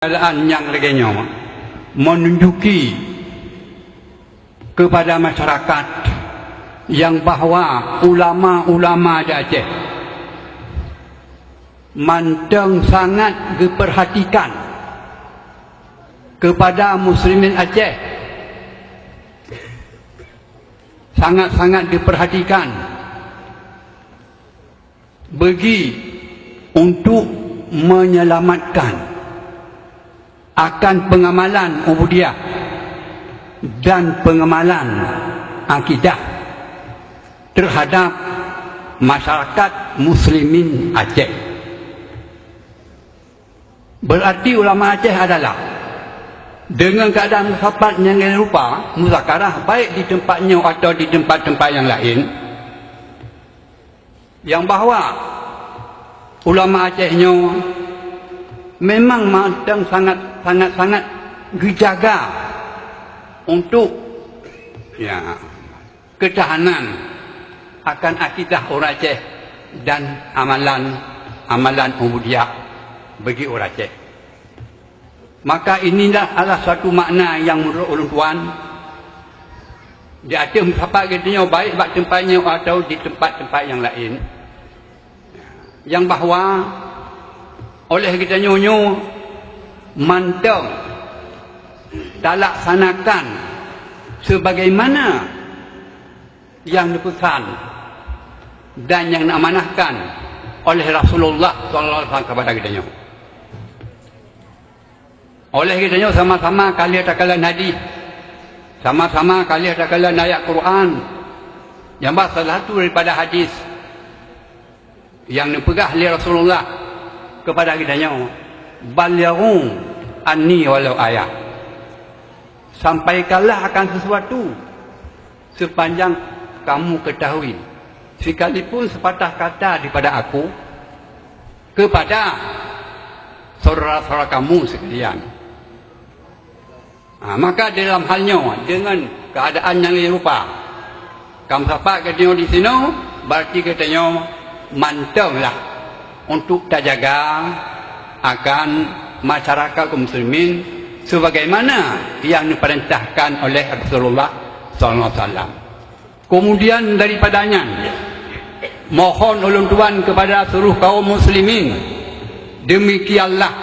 keadaan yang lainnya menunjuki kepada masyarakat yang bahawa ulama-ulama di Aceh manteng sangat diperhatikan kepada muslimin Aceh, sangat-sangat diperhatikan bagi untuk menyelamatkan akan pengamalan ubudiyah dan pengamalan akidah terhadap masyarakat muslimin Aceh. Berarti ulama Aceh adalah dengan keadaan sahabat yang rupa muzakarah baik di tempatnya atau di tempat-tempat yang lain, yang bahawa ulama Acehnya memang matang sangat dijaga untuk ketahanan akan akidah orang Aceh dan amalan ubudiyah bagi orang Aceh. Maka inilah adalah satu makna yang menurut ulun tuan di Aceh apa katanya baik bak tempatnya atau di tempat-tempat yang lain, yang bahawa oleh kita nyonyo mantau tak laksanakan sebagaimana yang dipesan dan yang diamanahkan oleh Rasulullah SAW kepada kita nyonyo. Oleh kita nyonyo sama-sama kali takalan hadis, sama-sama kali takalan ayat Quran, yang salah satu daripada hadis yang dipegah oleh Rasulullah kepada kita nyawa, balighu anni walau ayat, sampaikanlah akan sesuatu sepanjang kamu ketahui, sekalipun sepatah kata daripada aku kepada saudara-saudara kamu sekalian. Maka dalam halnya dengan keadaan yang rupa, kamu sahabat katanya di sini, berarti katanya mantaulah untuk terjaga akan masyarakat kaum muslimin sebagaimana yang diperintahkan oleh Rasulullah SAW. Kemudian daripadanya mohon ulun tuan kepada seluruh kaum muslimin, demikianlah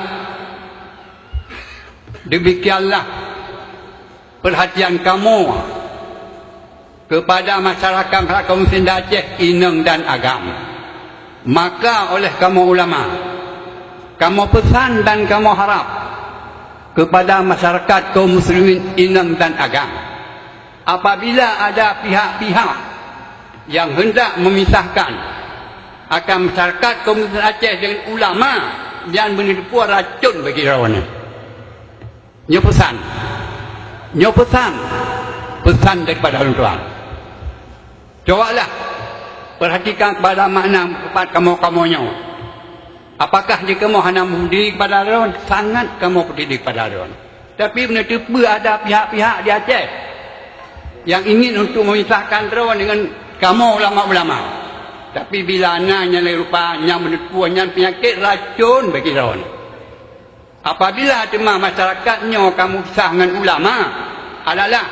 perhatian kamu kepada masyarakat kaum muslimin Aceh, Ineng dan Agam. Maka oleh kamu ulama, kamu pesan dan kamu harap kepada masyarakat kaum muslimin Ineng dan Agam, apabila ada pihak-pihak yang hendak memisahkan akan masyarakat kaum muslimin Aceh dengan ulama yang menipu racun bagi rawannya, pesan daripada orang tuan, cobalah perhatikan kepada makna kepada kamu-kamunya. Apakah jika kamu hendak berdiri kepada orang, sangat kamu berdiri kepada orang. Tapi benda tiba ada pihak-pihak di Aceh yang ingin untuk memisahkan orang dengan kamu ulama-ulama. Tapi bila anaknya rupanya menipuannya penyakit racun bagi orang. Apabila cuma masyarakatnya kamu pisah dengan ulama adalah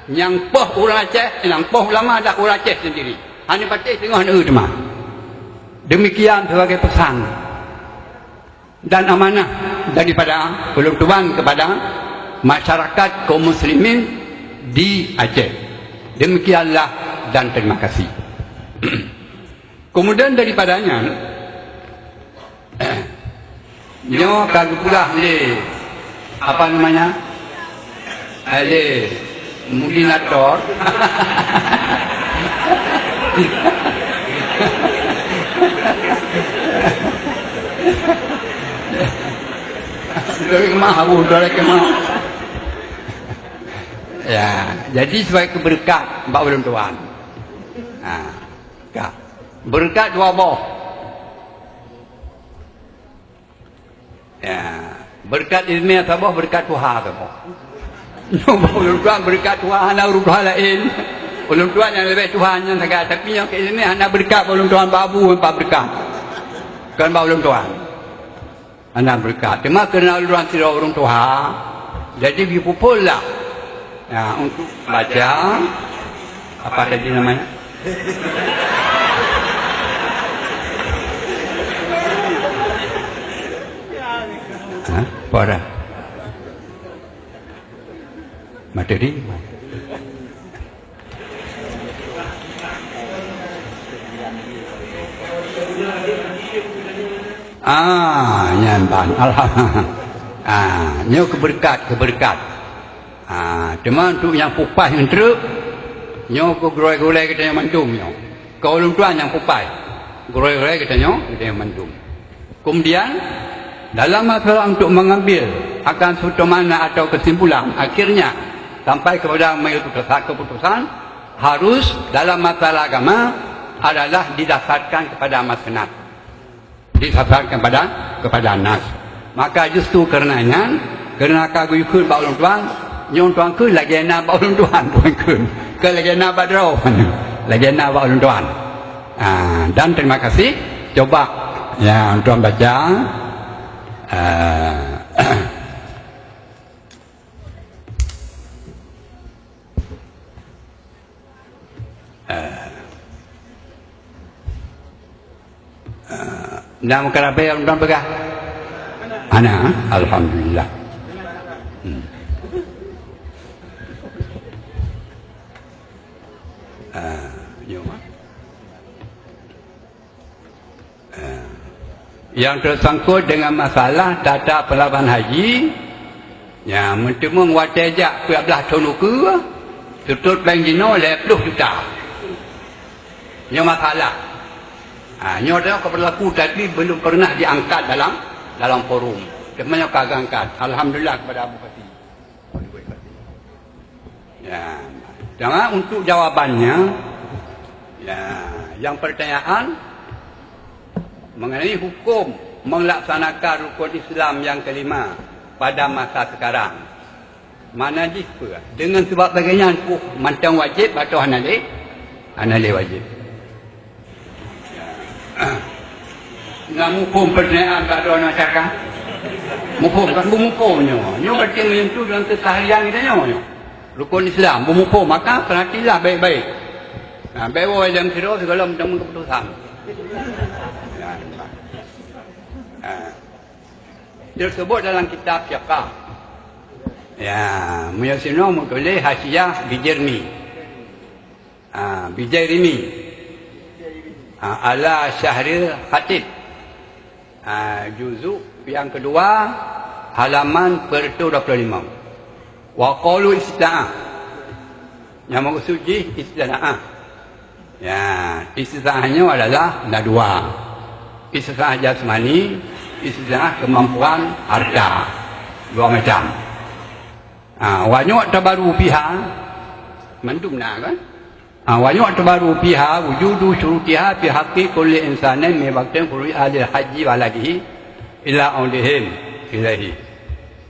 yang poh orang Aceh, yang poh ulama adalah orang Aceh sendiri. Hanya patih tengah cuma. Demikian sebagai pesan dan amanah daripada ulun tuan kepada masyarakat kaum muslimin di Aceh. Demikianlah dan terima kasih. Kemudian daripadanya nyo kagak pula apa namanya? Moderator. Ya, jadi sebagai keberkat Mbak Ulun Tuan. Berkat dua boh. Ya, berkat ilmiah sabah, berkat Tuhan sabah. Mbak Ulun Tuan berkat Tuhan, Tuhan lain. Ulun tuan yang lebih Tuhan yang segala, tapi yang keilmian nak berkat ulun tuan babu empat berkat. Kan ulun tuan. anak berkat. Cuma kena luar tidak orang tua. Jadi pergi pupul lah. Ya, untuk baca. Apa tadi namanya? Apa dah? Materi? Nyamban. Alhamdulillah. Nyo keberkat. Cuma untuk yang pupai yang teruk, nyo ko gulai-gulai kita yang mandum nyo. Kau orang tua yang pupai, gulai-gulai kita yang mandum. Kemudian dalam masalah untuk mengambil akan suatu mana atau kesimpulan, akhirnya sampai kepada mengambil keputusan harus dalam masalah agama adalah didasarkan kepada maslahat, didasarkan kepada nas. Maka justru karenanya, kerana kagui kun ba orang tuan, nyong tuan kun lagi nak ba orang tuan tuan kun, ke lagi nak ba draw, lagi nak ba orang tuan. Dan terima kasih. Coba yang tuan baca. Nama kenapa yang tuan pegang? Anak, alhamdulillah. Yang tersangkut dengan masalah data pelabuhan haji, yang mentemung watejak 12 tahun ke, tutut bank dino 20 juta. Ini masalah. Ini adalah keberlaku tadi belum pernah diangkat dalam forum. Semuanya kagak angkat. Alhamdulillah kepada Abu Fatih. Ya, jangan untuk jawabannya. Ya, yang pertanyaan mengenai hukum melaksanakan rukun Islam yang kelima pada masa sekarang. Mana jika dengan sebab bagian macam wajib atau hanali wajib. Nggak mukum pertanyaan tak ada orang cakap. Mukum kan bumukumnya. Nyo berarti menyentuh dalam keseharian kita nyo. Rukun Islam bumukum, maka perhatilah baik-baik. Baik-baik dalam kira segala macam keputusan. Tersebut dalam kitab Fiqh. Ya, Muyassino mutulih Hasyiah Bijairimi. Ala Syahril Khatib. Juzuk yang kedua halaman per-25. Wa qalu istita'ah. Yang maksud istita'ah. Ya, istita'ahnya adalah ada dua. Istita'ah jasmani, istita'ah kemampuan harta. Dua macam. Wa yu'tabaru biha mandumna kan? Wa yu'tabaru biha wujudu syurutiha fi haqqi kulli insanin min waqtin qur'i ahli haji waladihi ila aulihim ilaihi.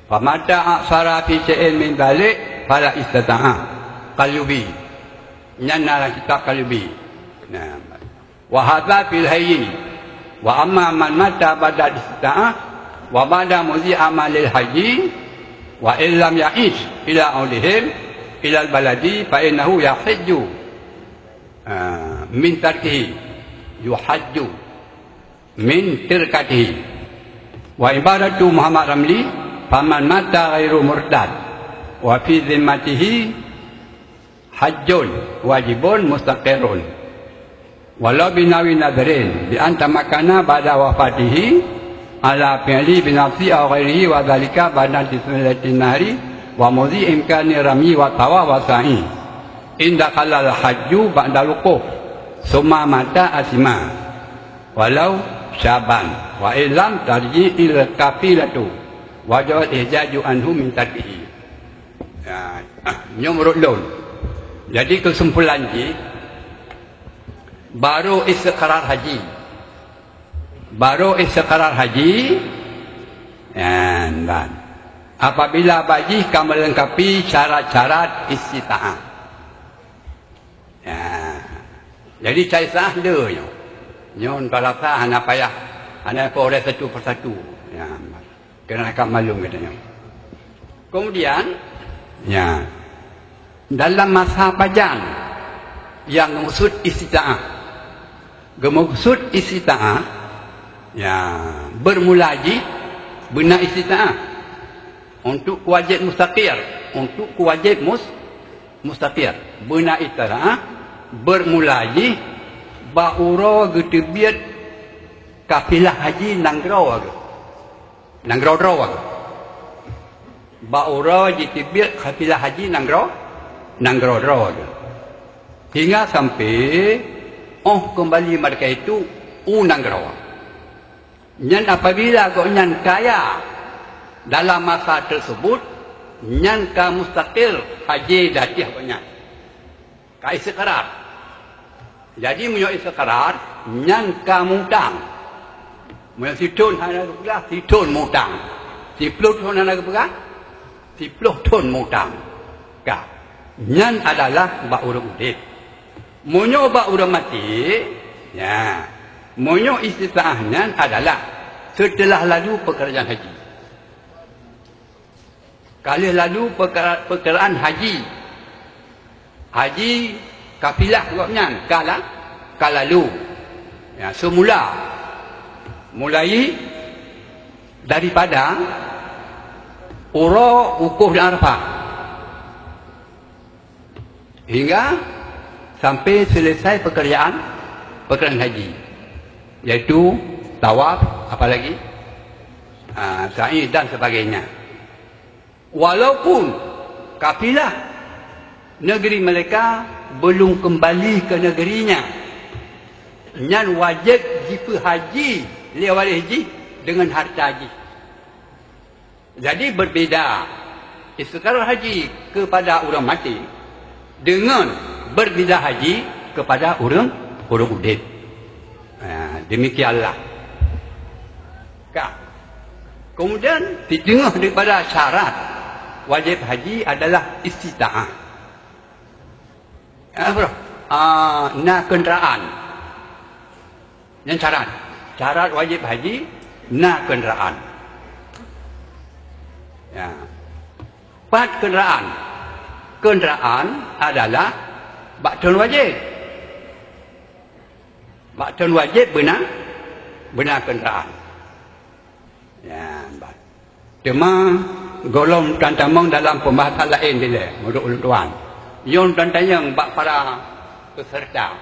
Fa mata aksara fi syai'in min dhalik fala istata'ah qalubi. Nyana kitab qalubi. Nah. Wa hadza fil hayyin. Wa amma man mata ba'da istata'ah wa ba'da muzi amalil haji wa illam ya'ish ila aulihim ila al-baladi fa innahu yahajju min tarkihi yuhajju min tirkatihi wa ibaratu Muhammad Ramli faman mata ghairu murtad wa fi zimmatihi hajjun wajibun mustaqirun walau binawi nadrin bi anta makana ba'da wafatihi ala fi'li binafsi aw ghairihi wa dhalika ba'da tismilatin nahri wa mudhi imkani rami wa tawa wa sa'i inda khalal hajju ba'da luquf summa mata asima walau syaban wa illam tarji ila kafilatu wajawat ihjaju anhu min tarbihi. Nomor lon. Jadi kesimpulan ji baru istiqrar haji. Dan apabila baji kamu melengkapi syarat-syarat istita'ah. Jadi cari sah dia nyon balasa hana payah hana korek satu persatu Ya, kena akak malum katanya. Kemudian, ya, dalam masa pajan yang maksud istita'ah. Maksud istita'ah, ya, bermula haji, benar istita'ah. Untuk wajib mustaqir, untuk wajib mustaqir. Benar istita'ah, bermula haji, ba'ura getebiat kafilah haji nanggrau aga. Nanggrau aga. Ba'ura getebiat kafilah haji nanggrau aga. Hingga sampai kembali mereka itu nanggrau. Nyan apabila kau nyan kaya dalam masa tersebut, nyan ka mustaqil haji datih banyak. Ka istiqrar. Jadi munyo istiqrar, nyan ka mutang. Munyo situn hana kepegang, situn mutang. 10 ton hana kepegang, 10 ton mutang. Ka. Nyan adalah bak urang udip. Munyo bak urang mati, ya. Munyo istita'ahnya adalah setelah lalu pekerjaan haji. Kalau lalu pekerjaan haji, haji kafilah buatnya kalalu. Ya, semula mulai daripada Ura, Wukuf dan Arafah hingga sampai selesai pekerjaan haji, yaitu tawaf, apalagi sa'i dan sebagainya. Walaupun kafilah negeri mereka belum kembali ke negerinya, nyan wajib jipa haji lewat haji dengan harta haji. Jadi berbeza istiqrar haji kepada orang mati dengan berbeza haji kepada orang udip. Demikianlah. Kemudian di tengah daripada syarat wajib haji adalah istita'ah. Nak kenderaan. Yang syarat wajib haji nak kenderaan. Ya. 4 kenderaan. Kenderaan adalah bakton wajib. Bakton wajib benar kenderaan. Ya, cuma golong tantamang dalam pembahasan lain dia, menurut tuan. Yang tantanya bak para peserta,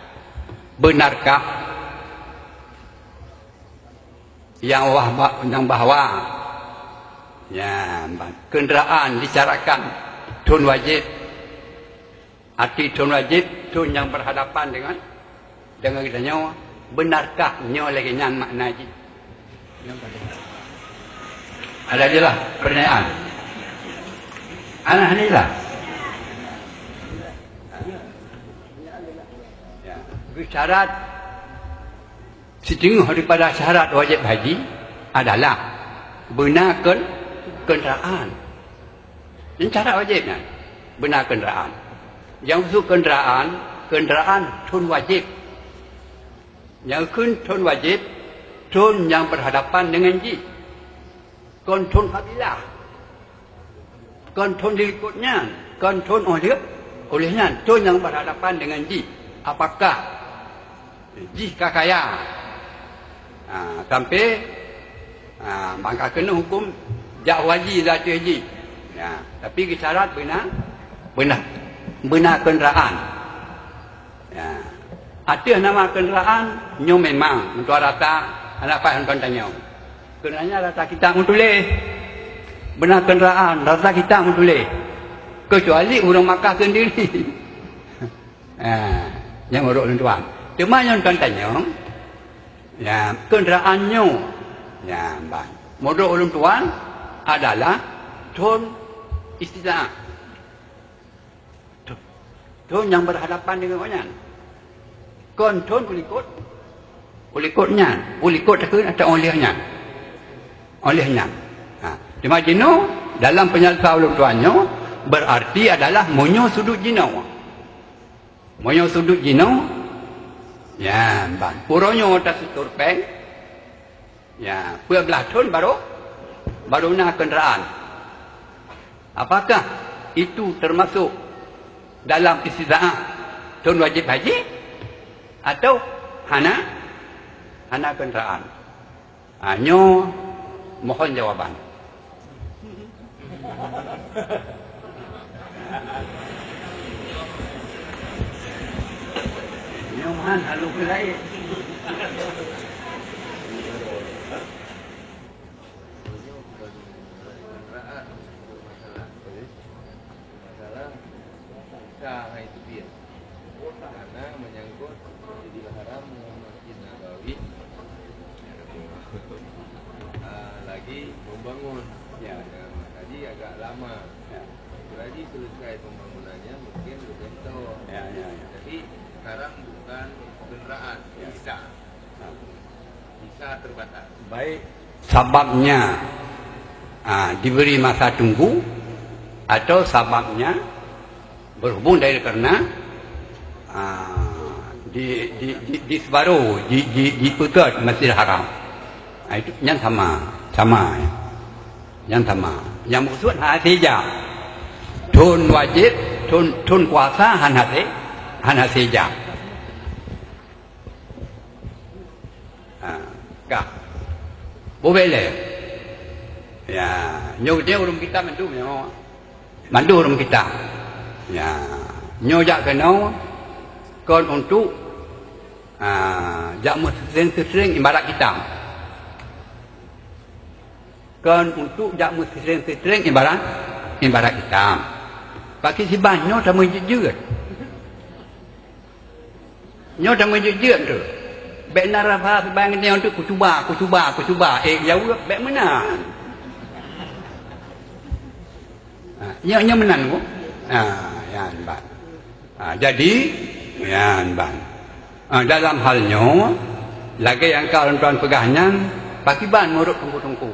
benarkah yang bahawa ya, kenderaan dicarakan tun wajib, arti tun wajib tun yang berhadapan dengan kitanya, benarkah nyo lagi nyan makna haji? Ada je lah pertanyaan. Anak ni lah. Syarat setengah daripada syarat wajib haji adalah benar kenderaan. Ini syarat wajibnya. Benar kenderaan. Yang maksud kenderaan tun wajib. Yang tun wajib, tun yang berhadapan dengan ji. Kontun kabilah, kontun dirikutnya, kontun olehnya, tun yang berhadapan dengan ji. Apakah ji kakaya sampai maka kena hukum jak wajib zat haji. Ya, tapi syarat benar kenderaan. Ya. Atas nama kenderaan nyo memang untuk rata anak faham tanya. Kenanya rata kita tulis. Benar kenderaan rata kita tulis. Kecuali orang Makkah sendiri. Yang urut tuan. Cuma yang tanya, ya kenderaannya, ya bang. Modal orang tuan adalah tun istita'ah. Tun yang berhadapan dengan orang. Kontun ulikutnya, ulikut takkan atau olehnya. Cuma jino dalam penyelesaian orang tuannya berarti adalah monyo sudut jino. Monyo sudut jino, ya bang. Puronyo atas turpeng, ya belah tun baru berguna kenderaan. Apakah itu termasuk dalam istita'ah tuan wajib haji atau hana kenderaan? Nyo mohon jawaban. Nyo mohon halu lain. Masalah itu dia. Karena menyangkut Masjidil Haram Masjid Nabawi lagi membangun. Ya. Tadi agak lama. Ya. Jadi selesai pembangunannya mungkin betul. Ya. Tapi sekarang bukan kenderaan, Ya. bisa terbatas. Baik, sababnya diberi masa tunggu atau sababnya berhubung dari karena di sebaru diputus Masjidil Haram. Itu yang sama ya. Yang sama. Yang maksud saja. Tun wajib, tun kuasa hana saja. Kah. Boleh. Ya, nyonya urung kita mandu urung kita. Ya, nyonya kena kon untuk jamu sering ibarat kita. Kon untuk jamu sering ibarat kita. Pakai si banyo tak menjujur. Nyo tak menjujur tu. Bek narafa sebang ni untuk kucuba. Jauh bek mana? Nyo menang ko. Yan ban. Jadi yan ban. Dalam halnya lagi yang kawan-kawan pegahnya pakai ban muruk tungku.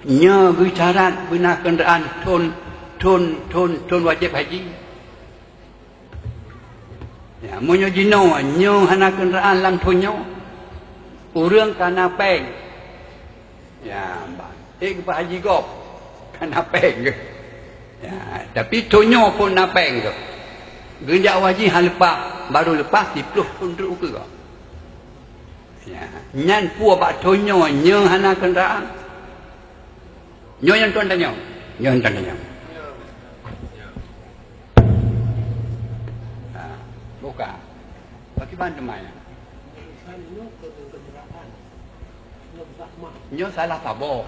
Nyo bicara guna kenderaan tun wajib haji. Ya, munyo jino nyo hana kenderaan lang tunyo. Urang kana peng. Ya, ba haji gop kana peng. Ya, tapi tunyo pun na peng tu. Genjak wajib hal lepas, baru lepas 10 pun tu ke. Ya, nyan puo ba tunyo nyo hana kenderaan. Nyo yang tuan tanya. Bukan. Bagaimana temannya? Nyo salah kabur.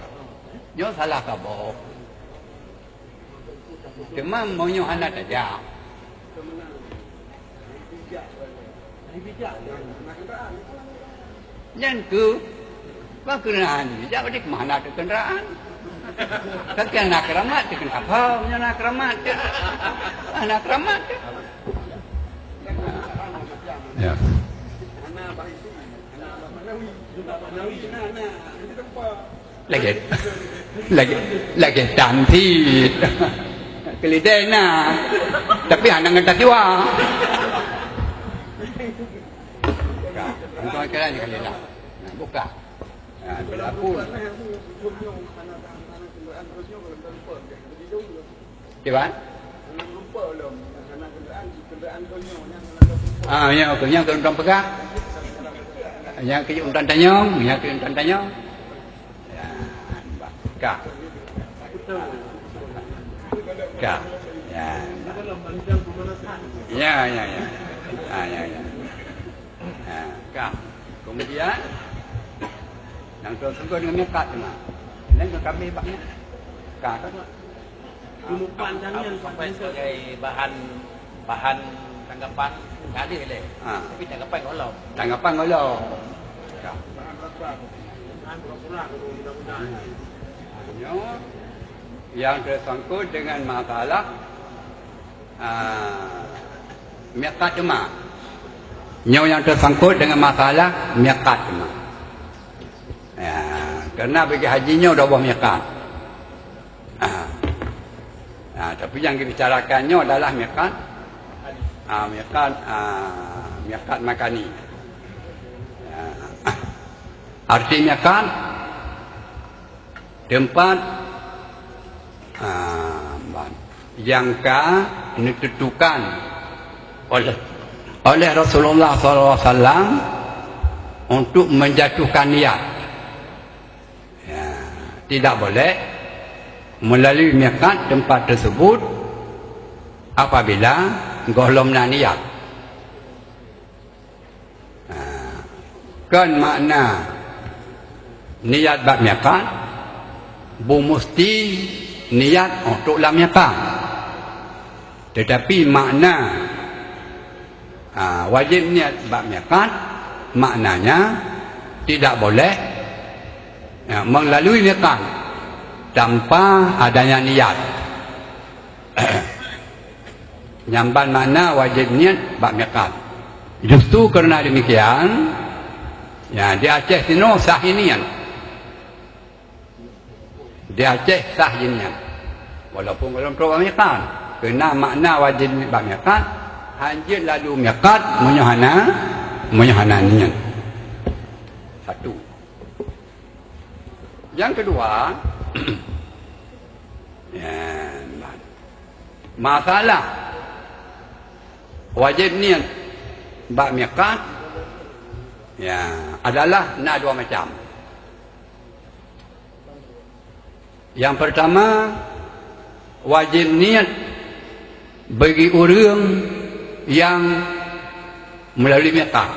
Cuma mau nyo anak saja. Yang ke, apa kenderaan? Jangan di mana ada kenderaan? Tapi anak keramat itu kenapa? Anak keramat. Ya. Lagi cantik. Kelidena. Tapi anak ngetak jiwa. Engkau kira ni kelidena. Buka. Berlaku. Cuba. Yang ke untan pegang. Yang ke untan tanyong. Kah. Ya. Kah. Kemudian yang tersebut dengan mekat cuma. Dan kami banyak. Kah. Sampai sebagai bahan tanggapan kali le. Tapi tanggapan ngolau. Yang tersangkut dengan masalah miqat jemaah. Yang tersangkut dengan masalah miqat jemaah. Ya, karena bagi hajinya udah buah miqat. Tapi yang dibicarakannya adalah miqat miqat makani. Artinya kan tempat yang ditentukan oleh Rasulullah SAW untuk menjatuhkan niat. Ya, tidak boleh melalui miqat tempat tersebut apabila golomna niat. Kan makna niat bab miqat mesti niat untuk lam miqat. Tetapi makna wajib niat bab miqat maknanya tidak boleh melalui miqat tanpa adanya niat. Nyamban makna wajib niat bab miqat. Justru kerana demikian, ya, di Aceh sini sah inian. Di Aceh sah inian. Walaupun belum terlalu miqat. Kerana makna wajib niat bab miqat hanya lalu miqat menyuhana niat. Satu. Yang kedua, ya, masalah wajib niat bab miqat ya adalah nak dua macam. Yang pertama, wajib niat bagi orang yang melalui miqat.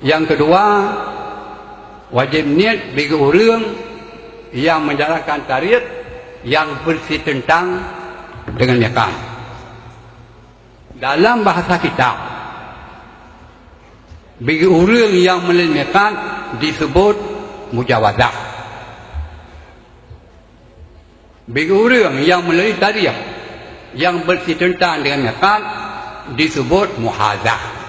Yang kedua, wajib niat bagi orang yang menjalankan tarikh yang bersih tentang dengan miqat. Dalam bahasa kitab, bagi orang yang melalui miqat disebut mujawazah. Bagi orang yang melalui tarikh yang bersih tentang dengan miqat disebut muhazah.